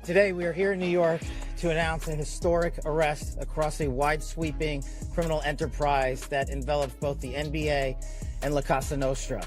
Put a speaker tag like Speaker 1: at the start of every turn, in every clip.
Speaker 1: Today, we are here in New York to announce a historic arrest across a wide-sweeping criminal enterprise that envelops both the NBA and La Cosa Nostra.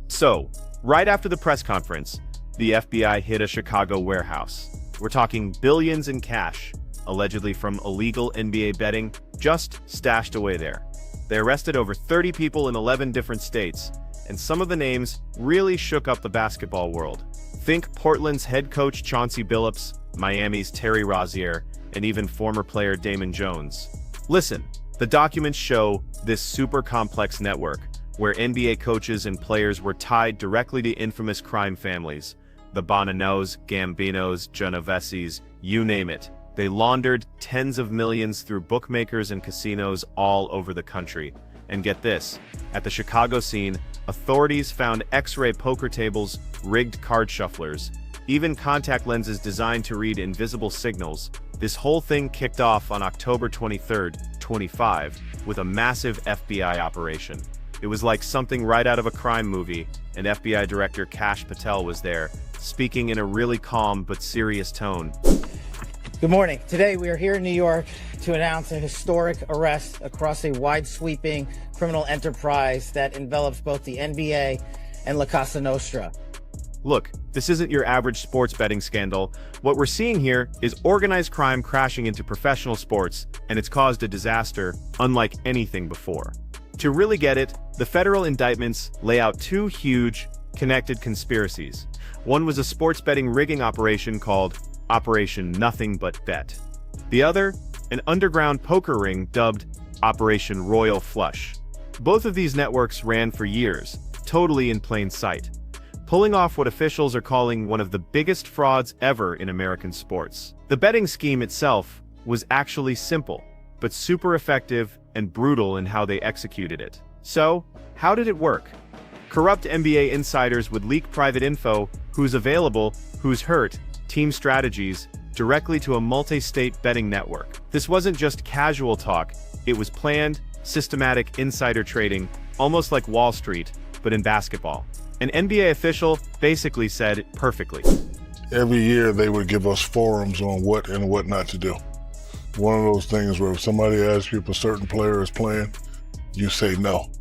Speaker 2: So, right after the press conference, the FBI hit a Chicago warehouse. We're talking billions in cash, allegedly from illegal NBA betting, just stashed away there. They arrested over 30 people in 11 different states, and some of the names really shook up the basketball world. Think Portland's head coach Chauncey Billups, Miami's Terry Rozier, and even former player Damon Jones. Listen, the documents show this super complex network where NBA coaches and players were tied directly to infamous crime families. The Bonanos, Gambinos, Genoveses, you name it. They laundered tens of millions through bookmakers and casinos all over the country. And get this, at the Chicago scene, authorities found X-ray poker tables, rigged card shufflers, even contact lenses designed to read invisible signals. This whole thing kicked off on October 23, 25, with a massive FBI operation. It was like something right out of a crime movie, and FBI Director Kash Patel was there, speaking in a really calm but serious tone.
Speaker 1: Good morning. Today, we are here in New York to announce a historic arrest across a wide-sweeping criminal enterprise that envelops both the NBA and La Cosa Nostra.
Speaker 2: Look, this isn't your average sports betting scandal. What we're seeing here is organized crime crashing into professional sports, and it's caused a disaster unlike anything before. To really get it, the federal indictments lay out two huge, connected conspiracies. One was a sports betting rigging operation called Operation Nothing But Bet. The other, an underground poker ring dubbed Operation Royal Flush. Both of these networks ran for years, totally in plain sight, pulling off what officials are calling one of the biggest frauds ever in American sports. The betting scheme itself was actually simple, but super effective and brutal in how they executed it. So, how did it work? Corrupt NBA insiders would leak private info, who's available, who's hurt, team strategies, directly to a multi-state betting network. This wasn't just casual talk, it was planned, systematic insider trading, almost like Wall Street, but in basketball. An NBA official basically said it perfectly.
Speaker 3: Every year they would give us forums on what and what not to do. One of those things where if somebody asks you if a certain player is playing, you say no.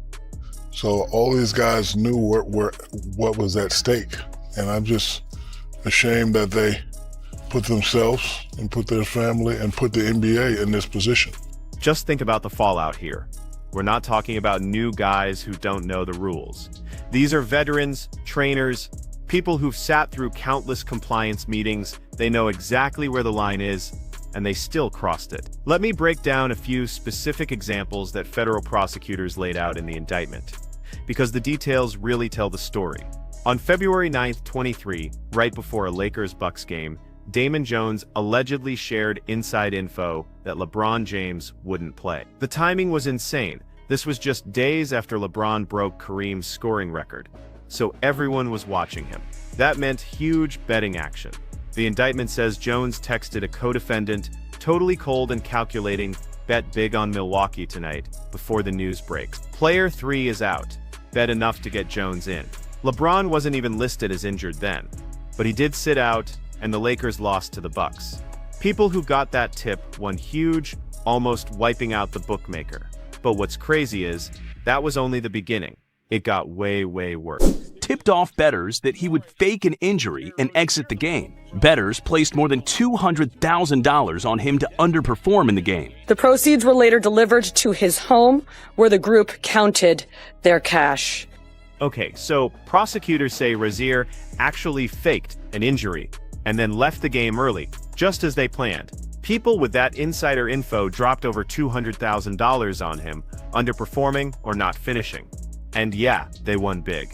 Speaker 3: So all these guys knew what was at stake. And I'm just ashamed that they put themselves and put their family and put the NBA in this position.
Speaker 2: Just think about the fallout here. We're not talking about new guys who don't know the rules. These are veterans, trainers, people who've sat through countless compliance meetings. They know exactly where the line is, and they still crossed it. Let me break down a few specific examples that federal prosecutors laid out in the indictment, because the details really tell the story. On February 9, 23, right before a Lakers-Bucks game, Damon Jones allegedly shared inside info that LeBron James wouldn't play. The timing was insane. This was just days after LeBron broke Kareem's scoring record, so everyone was watching him. That meant huge betting action. The indictment says Jones texted a co-defendant, totally cold and calculating, bet big on Milwaukee tonight, before the news breaks. Player 3 is out. Bet enough to get Jones in. LeBron wasn't even listed as injured then, but he did sit out, and the Lakers lost to the Bucks. People who got that tip won huge, almost wiping out the bookmaker. But what's crazy is, that was only the beginning. It got way, way worse.
Speaker 4: Tipped off bettors that he would fake an injury and exit the game. Bettors placed more than $200,000 on him to underperform in the game.
Speaker 5: The proceeds were later delivered to his home, where the group counted their cash.
Speaker 2: Okay, so prosecutors say Rozier actually faked an injury and then left the game early, just as they planned. People with that insider info dropped over $200,000 on him, underperforming or not finishing. And yeah, they won big.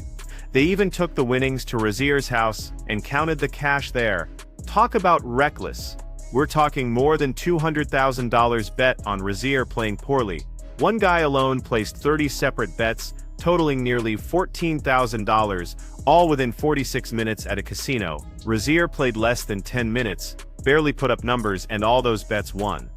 Speaker 2: They even took the winnings to Rozier's house and counted the cash there. Talk about reckless. We're talking more than $200,000 bet on Rozier playing poorly. One guy alone placed 30 separate bets, totaling nearly $14,000, all within 46 minutes at a casino. Rozier played less than 10 minutes, barely put up numbers, and all those bets won.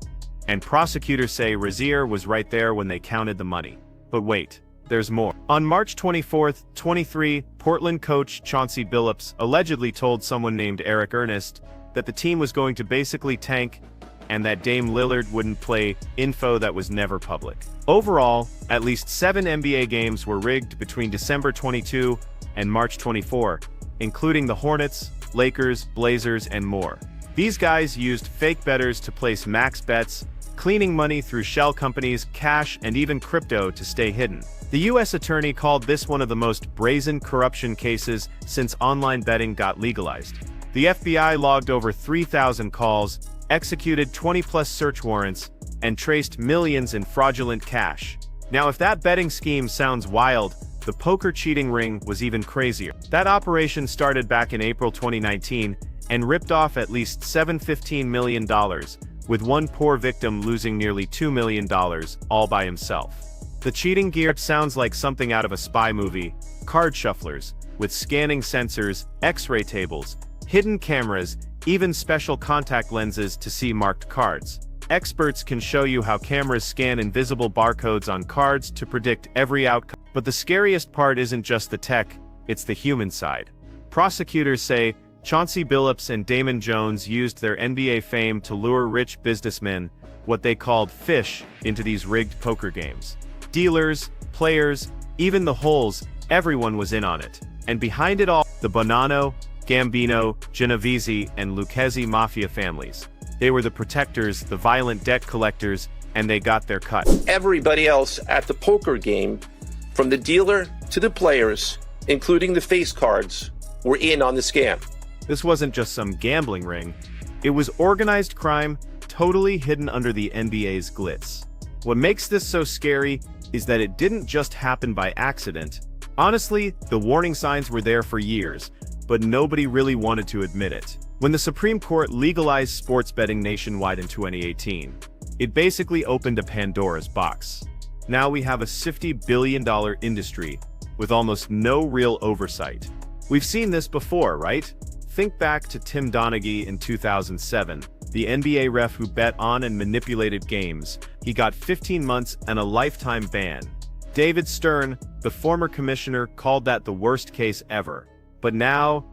Speaker 2: And prosecutors say Rozier was right there when they counted the money. But wait, there's more. On March 24, 23, Portland coach Chauncey Billups allegedly told someone named Eric Ernest, that the team was going to basically tank and that Dame Lillard wouldn't play, info that was never public. Overall, at least 7 NBA games were rigged between December 22 and March 24, including the Hornets, Lakers, Blazers, and more. These guys used fake bettors to place max bets, cleaning money through shell companies, cash, and even crypto to stay hidden. The U.S. attorney called this one of the most brazen corruption cases since online betting got legalized. The FBI logged over 3,000 calls, executed 20-plus search warrants, and traced millions in fraudulent cash. Now, if that betting scheme sounds wild, the poker cheating ring was even crazier. That operation started back in April 2019 and ripped off at least $715 million, with one poor victim losing nearly $2 million all by himself. The cheating gear sounds like something out of a spy movie: card shufflers, with scanning sensors, X-ray tables, hidden cameras, even special contact lenses to see marked cards. Experts can show you how cameras scan invisible barcodes on cards to predict every outcome. But the scariest part isn't just the tech, it's the human side. Prosecutors say Chauncey Billups and Damon Jones used their NBA fame to lure rich businessmen, what they called fish, into these rigged poker games. Dealers, players, even the holes, everyone was in on it. And behind it all, the Bonanno, Gambino, Genovese, and Lucchese mafia families. They were the protectors, the violent debt collectors, and they got their cut.
Speaker 6: Everybody else at the poker game, from the dealer to the players, including the face cards, were in on the scam.
Speaker 2: This wasn't just some gambling ring. It was organized crime, totally hidden under the NBA's glitz. What makes this so scary is that it didn't just happen by accident. Honestly, the warning signs were there for years, but nobody really wanted to admit it. When the Supreme Court legalized sports betting nationwide in 2018, it basically opened a Pandora's box. Now we have a $50 billion industry with almost no real oversight. We've seen this before, right? Think back to Tim Donaghy in 2007, the NBA ref who bet on and manipulated games. He got 15 months and a lifetime ban. David Stern, the former commissioner, called that the worst case ever. But now,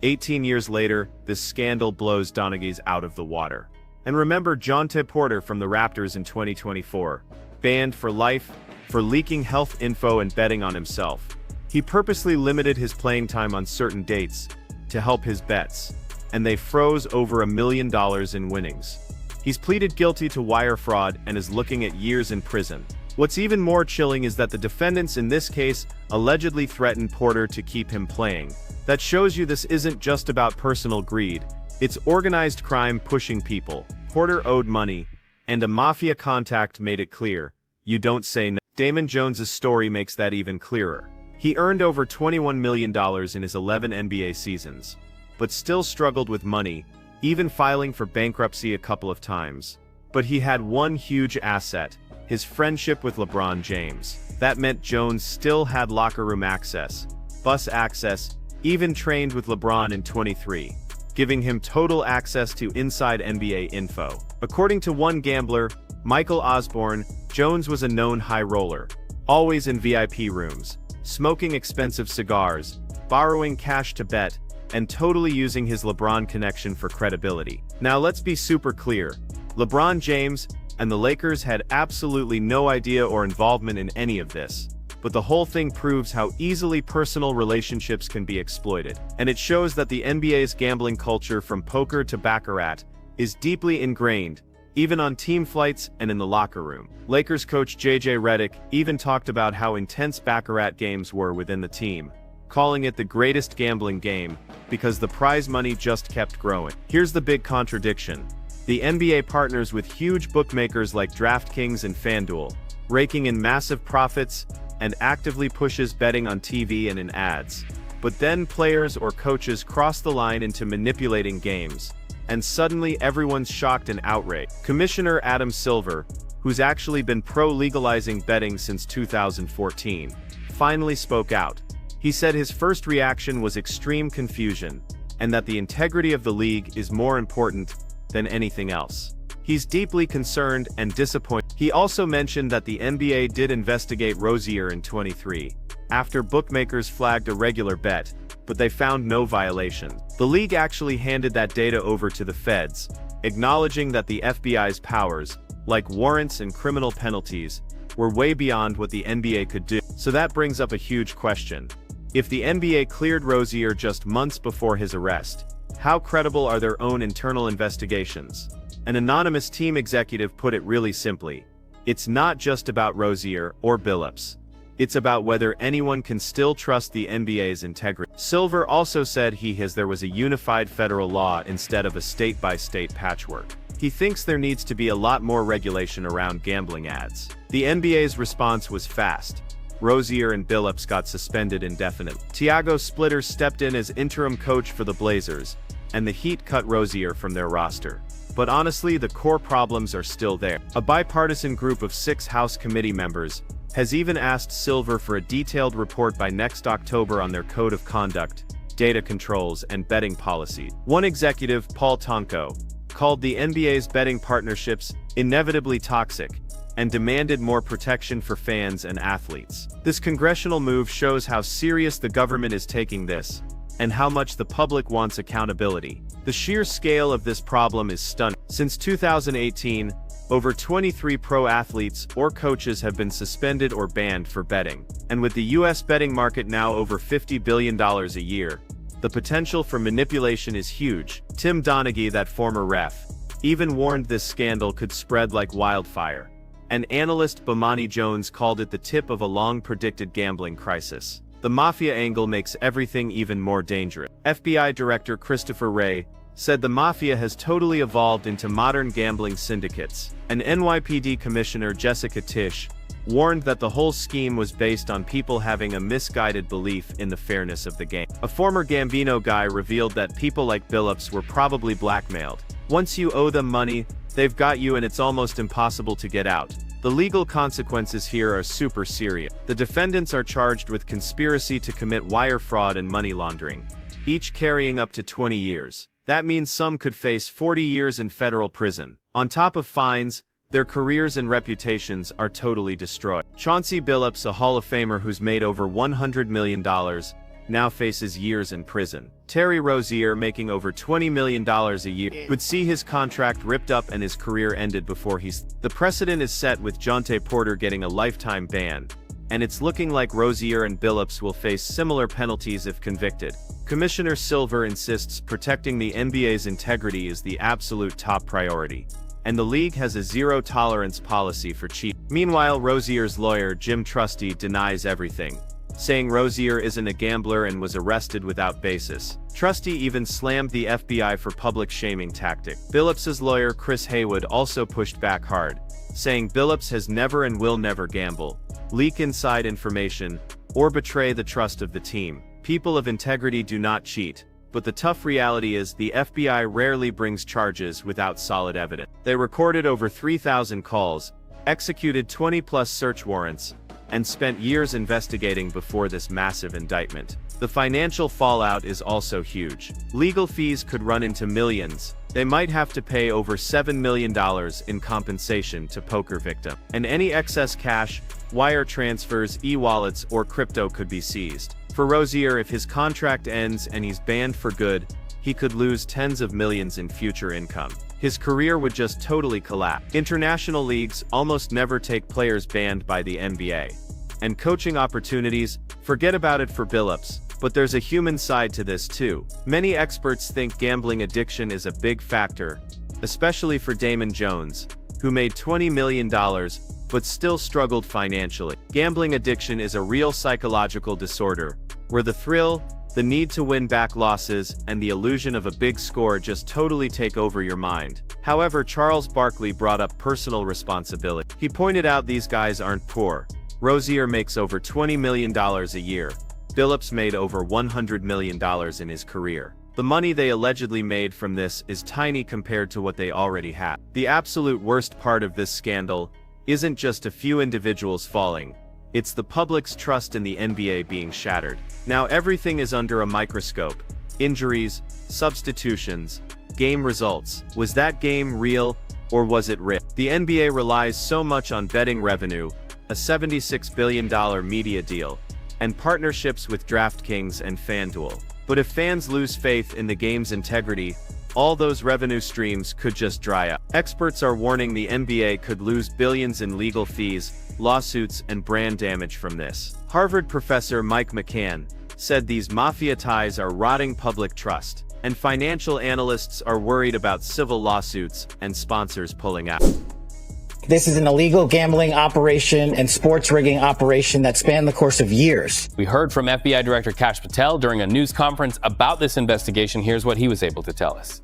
Speaker 2: 18 years later, this scandal blows Donaghy's out of the water. And remember Jonte Porter from the Raptors in 2024, banned for life for leaking health info and betting on himself. He purposely limited his playing time on certain dates to help his bets, and they froze over $1 million in winnings. He's pleaded guilty to wire fraud and is looking at years in prison. What's even more chilling is that the defendants in this case allegedly threatened Porter to keep him playing. That shows you this isn't just about personal greed, it's organized crime pushing people. Porter owed money, and a mafia contact made it clear, you don't say no. Damon Jones' story makes that even clearer. He earned over $21 million in his 11 NBA seasons, but still struggled with money, even filing for bankruptcy a couple of times. But he had one huge asset: his friendship with LeBron James. That meant Jones still had locker room access, bus access, even trained with LeBron in 23, giving him total access to inside NBA info. According to one gambler, Michael Osborne, Jones was a known high roller, always in VIP rooms, smoking expensive cigars, borrowing cash to bet, and totally using his LeBron connection for credibility. Now let's be super clear, LeBron James and the Lakers had absolutely no idea or involvement in any of this. But the whole thing proves how easily personal relationships can be exploited. And it shows that the NBA's gambling culture, from poker to baccarat, is deeply ingrained, even on team flights and in the locker room. Lakers coach JJ Redick even talked about how intense baccarat games were within the team, calling it the greatest gambling game because the prize money just kept growing. Here's the big contradiction. The NBA partners with huge bookmakers like DraftKings and FanDuel, raking in massive profits, and actively pushes betting on TV and in ads. But then players or coaches cross the line into manipulating games, and suddenly everyone's shocked and outraged. Commissioner Adam Silver, who's actually been pro-legalizing betting since 2014, finally spoke out. He said his first reaction was extreme confusion, and that the integrity of the league is more important than anything else. He's deeply concerned and disappointed. He also mentioned that the NBA did investigate Rozier in 23, after bookmakers flagged a regular bet, but they found no violation. The league actually handed that data over to the feds, acknowledging that the FBI's powers, like warrants and criminal penalties, were way beyond what the NBA could do. So that brings up a huge question. If the NBA cleared Rozier just months before his arrest, how credible are their own internal investigations? An anonymous team executive put it really simply. It's not just about Rozier or Billups. It's about whether anyone can still trust the NBA's integrity. Silver also said there was a unified federal law instead of a state-by-state patchwork. He thinks there needs to be a lot more regulation around gambling ads. The NBA's response was fast. Rozier and Billups got suspended indefinitely. Tiago Splitter stepped in as interim coach for the Blazers, and the Heat cut Rozier from their roster. But honestly, the core problems are still there. A bipartisan group of 6 House committee members has even asked Silver for a detailed report by next October on their code of conduct, data controls, and betting policy. One executive, Paul Tonko, called the NBA's betting partnerships inevitably toxic and demanded more protection for fans and athletes. This congressional move shows how serious the government is taking this and how much the public wants accountability. The sheer scale of this problem is stunning. Since 2018, over 23 pro athletes or coaches have been suspended or banned for betting. And with the US betting market now over $50 billion a year, the potential for manipulation is huge. Tim Donaghy, that former ref, even warned this scandal could spread like wildfire. And analyst Bomani Jones called it the tip of a long-predicted gambling crisis. The mafia angle makes everything even more dangerous. FBI Director Christopher Wray said the mafia has totally evolved into modern gambling syndicates, and NYPD Commissioner Jessica Tisch warned that the whole scheme was based on people having a misguided belief in the fairness of the game. A former Gambino guy revealed that people like Billups were probably blackmailed. Once you owe them money, they've got you and it's almost impossible to get out. The legal consequences here are super serious. The defendants are charged with conspiracy to commit wire fraud and money laundering, each carrying up to 20 years. That means some could face 40 years in federal prison. On top of fines, their careers and reputations are totally destroyed. Chauncey Billups, a Hall of Famer who's made over $100 million, now faces years in prison. Terry Rozier, making over $20 million a year, would see his contract ripped up and his career ended before The precedent is set with Jonte Porter getting a lifetime ban, and it's looking like Rozier and Billups will face similar penalties if convicted. Commissioner Silver insists protecting the NBA's integrity is the absolute top priority, and the league has a zero-tolerance policy for cheating. Meanwhile, Rozier's lawyer, Jim Trusty, denies everything, saying Rozier isn't a gambler and was arrested without basis. Trusty even slammed the FBI for public shaming tactic. Billups's lawyer, Chris Haywood, also pushed back hard, saying Billups has never and will never gamble, leak inside information, or betray the trust of the team. People of integrity do not cheat, but the tough reality is the FBI rarely brings charges without solid evidence. They recorded over 3,000 calls, executed 20+ search warrants, and spent years investigating before this massive indictment. The financial fallout is also huge. Legal fees could run into millions. They might have to pay over $7 million in compensation to poker victims. And any excess cash, wire transfers, e-wallets, or crypto could be seized. For Rozier, if his contract ends and he's banned for good, he could lose tens of millions in future income. His career would just totally collapse. International leagues almost never take players banned by the NBA. And coaching opportunities, forget about it for Billups, but there's a human side to this too. Many experts think gambling addiction is a big factor, especially for Damon Jones, who made $20 million, but still struggled financially. Gambling addiction is a real psychological disorder, where the thrill, the need to win back losses, and the illusion of a big score just totally take over your mind. However, Charles Barkley brought up personal responsibility. He pointed out these guys aren't poor. Rozier makes over $20 million a year. Billups made over $100 million in his career. The money they allegedly made from this is tiny compared to what they already have. The absolute worst part of this scandal isn't just a few individuals falling. It's the public's trust in the NBA being shattered. Now everything is under a microscope. Injuries, substitutions, game results. Was that game real, or was it rigged? The NBA relies so much on betting revenue, a $76 billion media deal, and partnerships with DraftKings and FanDuel. But if fans lose faith in the game's integrity, all those revenue streams could just dry up. Experts are warning the NBA could lose billions in legal fees, lawsuits, and brand damage from this. Harvard professor Mike McCann said these mafia ties are rotting public trust, and financial analysts are worried about civil lawsuits and sponsors pulling out.
Speaker 1: This is an illegal gambling operation and sports rigging operation that spanned the course of years.
Speaker 7: We heard from FBI Director Kash Patel during a news conference about this investigation. Here's what he was able to tell us.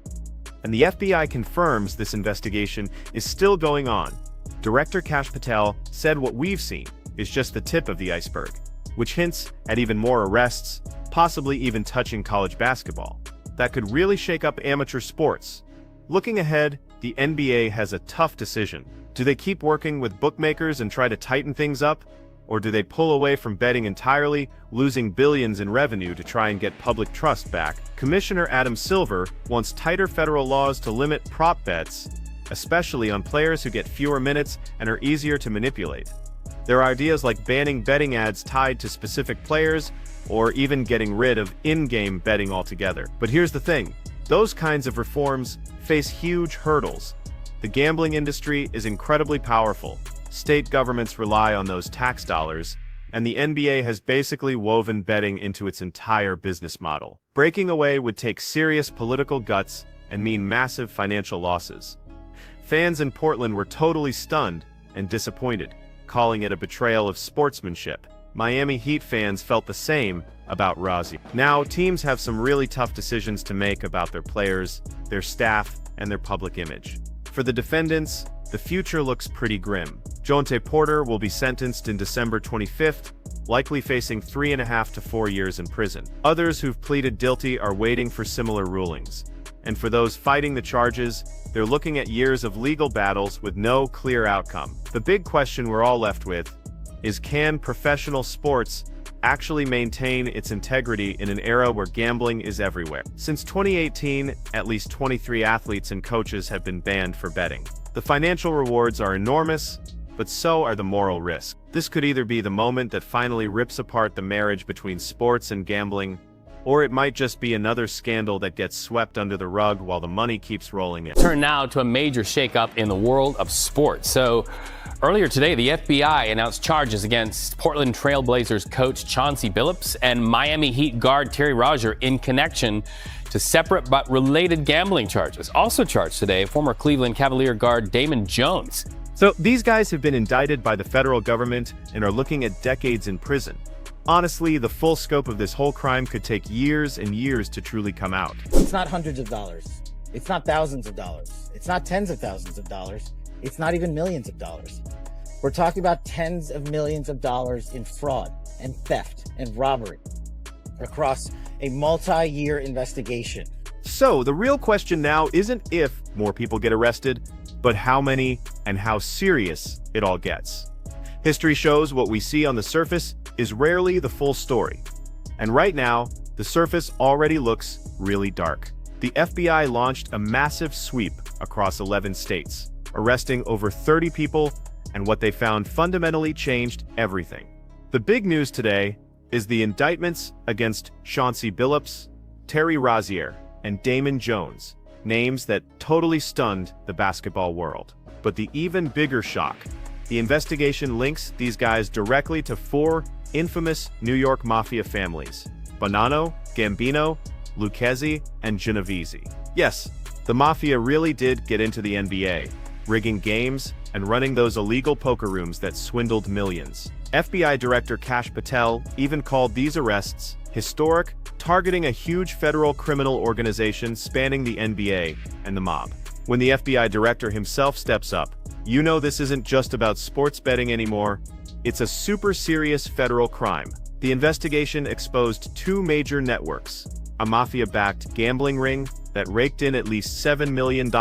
Speaker 2: And the FBI confirms this investigation is still going on. Director Kash Patel said what we've seen is just the tip of the iceberg, which hints at even more arrests, possibly even touching college basketball. That could really shake up amateur sports. Looking ahead, the NBA has a tough decision. Do they keep working with bookmakers and try to tighten things up? Or do they pull away from betting entirely, losing billions in revenue to try and get public trust back? Commissioner Adam Silver wants tighter federal laws to limit prop bets, especially on players who get fewer minutes and are easier to manipulate. There are ideas like banning betting ads tied to specific players, or even getting rid of in-game betting altogether. But here's the thing, those kinds of reforms face huge hurdles. The gambling industry is incredibly powerful. State governments rely on those tax dollars, and the NBA has basically woven betting into its entire business model. Breaking away would take serious political guts and mean massive financial losses. Fans in Portland were totally stunned and disappointed, calling it a betrayal of sportsmanship. Miami Heat fans felt the same about Rozier. Now, teams have some really tough decisions to make about their players, their staff, and their public image. For the defendants, the future looks pretty grim. Jontay Porter will be sentenced in December 25th, likely facing 3.5 to 4 years in prison. Others who've pleaded guilty are waiting for similar rulings. And for those fighting the charges, they're looking at years of legal battles with no clear outcome. The big question we're all left with is, can professional sports actually maintain its integrity in an era where gambling is everywhere? Since 2018, at least 23 athletes and coaches have been banned for betting. The financial rewards are enormous, but so are the moral risks. This could either be the moment that finally rips apart the marriage between sports and gambling, or it might just be another scandal that gets swept under the rug while the money keeps rolling in.
Speaker 7: Turn now to a major shakeup in the world of sports. So earlier today, the FBI announced charges against Portland Trail Blazers coach Chauncey Billups and Miami Heat guard Terry Rozier in connection to separate but related gambling charges. Also charged today, former Cleveland Cavalier guard Damon Jones.
Speaker 2: So these guys have been indicted by the federal government and are looking at decades in prison. Honestly, the full scope of this whole crime could take years and years to truly come out.
Speaker 1: It's not hundreds of dollars. It's not thousands of dollars. It's not tens of thousands of dollars. It's not even millions of dollars. We're talking about tens of millions of dollars in fraud and theft and robbery across a multi-year investigation.
Speaker 2: So the real question now isn't if more people get arrested, but how many and how serious it all gets. History shows what we see on the surface is rarely the full story. And right now, the surface already looks really dark. The FBI launched a massive sweep across 11 states, arresting over 30 people, and what they found fundamentally changed everything. The big news today is the indictments against Chauncey Billups, Terry Rozier, and Damon Jones, names that totally stunned the basketball world. But the even bigger shock, the investigation links these guys directly to 4 infamous New York Mafia families: Bonanno, Gambino, Lucchese, and Genovese. Yes, the Mafia really did get into the NBA, rigging games and running those illegal poker rooms that swindled millions. FBI Director Kash Patel even called these arrests historic, targeting a huge federal criminal organization spanning the NBA and the mob. When the FBI director himself steps up, you know this isn't just about sports betting anymore. It's a super serious federal crime. The investigation exposed 2 major networks, a mafia-backed gambling ring that raked in at least $7 million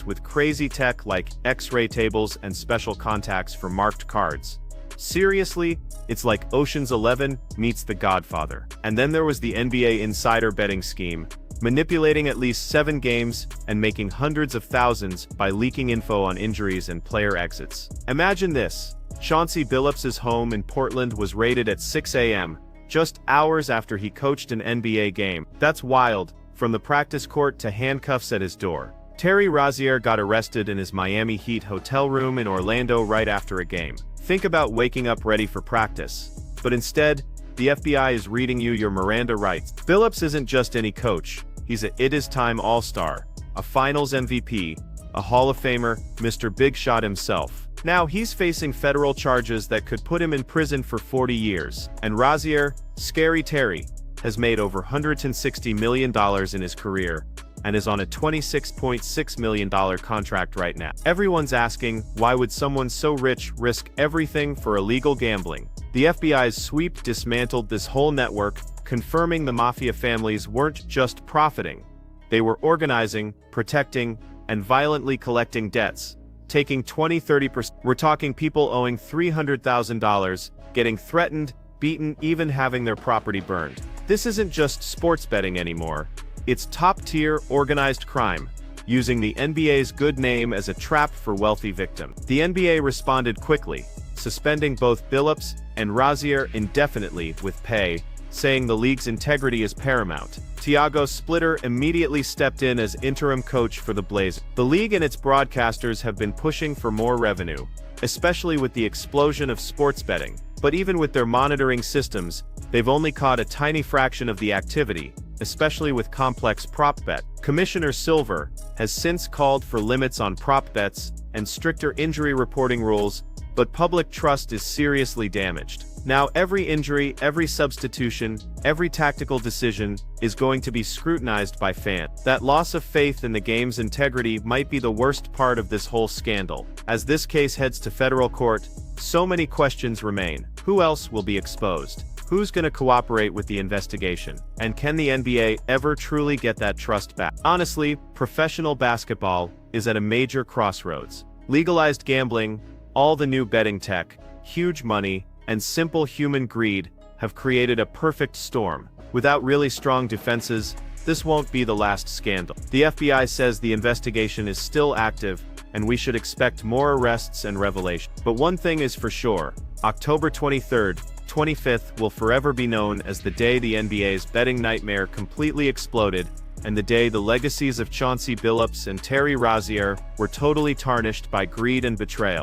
Speaker 2: with crazy tech like X-ray tables and special contacts for marked cards. Seriously, it's like Ocean's 11 meets The Godfather. And then there was the NBA insider betting scheme, manipulating at least 7 games and making hundreds of thousands by leaking info on injuries and player exits. Imagine this. Chauncey Billups' home in Portland was raided at 6 a.m., just hours after he coached an NBA game. That's wild, from the practice court to handcuffs at his door. Terry Rozier got arrested in his Miami Heat hotel room in Orlando right after a game. Think about waking up ready for practice. But instead, the FBI is reading you your Miranda rights. Billups isn't just any coach. He's a It Is Time All-Star, a Finals MVP, a Hall of Famer, Mr. Big Shot himself. Now he's facing federal charges that could put him in prison for 40 years. And Rozier, Scary Terry, has made over $160 million in his career and is on a $26.6 million contract right now. Everyone's asking, why would someone so rich risk everything for illegal gambling? The FBI's sweep dismantled this whole network, confirming the mafia families weren't just profiting. They were organizing, protecting, and violently collecting debts, taking 20–30%. We're talking people owing $300,000, getting threatened, beaten, even having their property burned. This isn't just sports betting anymore. It's top-tier organized crime, using the NBA's good name as a trap for wealthy victims. The NBA responded quickly, suspending both Billups and Rozier indefinitely with pay, saying the league's integrity is paramount. Tiago Splitter immediately stepped in as interim coach for the Blazers. The league and its broadcasters have been pushing for more revenue, especially with the explosion of sports betting. But even with their monitoring systems, they've only caught a tiny fraction of the activity, especially with complex prop bet. Commissioner Silver has since called for limits on prop bets and stricter injury reporting rules, but public trust is seriously damaged. Now every injury, every substitution, every tactical decision is going to be scrutinized by fans. That loss of faith in the game's integrity might be the worst part of this whole scandal. As this case heads to federal court, so many questions remain. Who else will be exposed? Who's going to cooperate with the investigation? And can the NBA ever truly get that trust back? Honestly, professional basketball is at a major crossroads. Legalized gambling, all the new betting tech, huge money, and simple human greed have created a perfect storm. Without really strong defenses, this won't be the last scandal. The FBI says the investigation is still active, and we should expect more arrests and revelations. But one thing is for sure, October 23rd, 25th will forever be known as the day the NBA's betting nightmare completely exploded, and the day the legacies of Chauncey Billups and Terry Rozier were totally tarnished by greed and betrayal.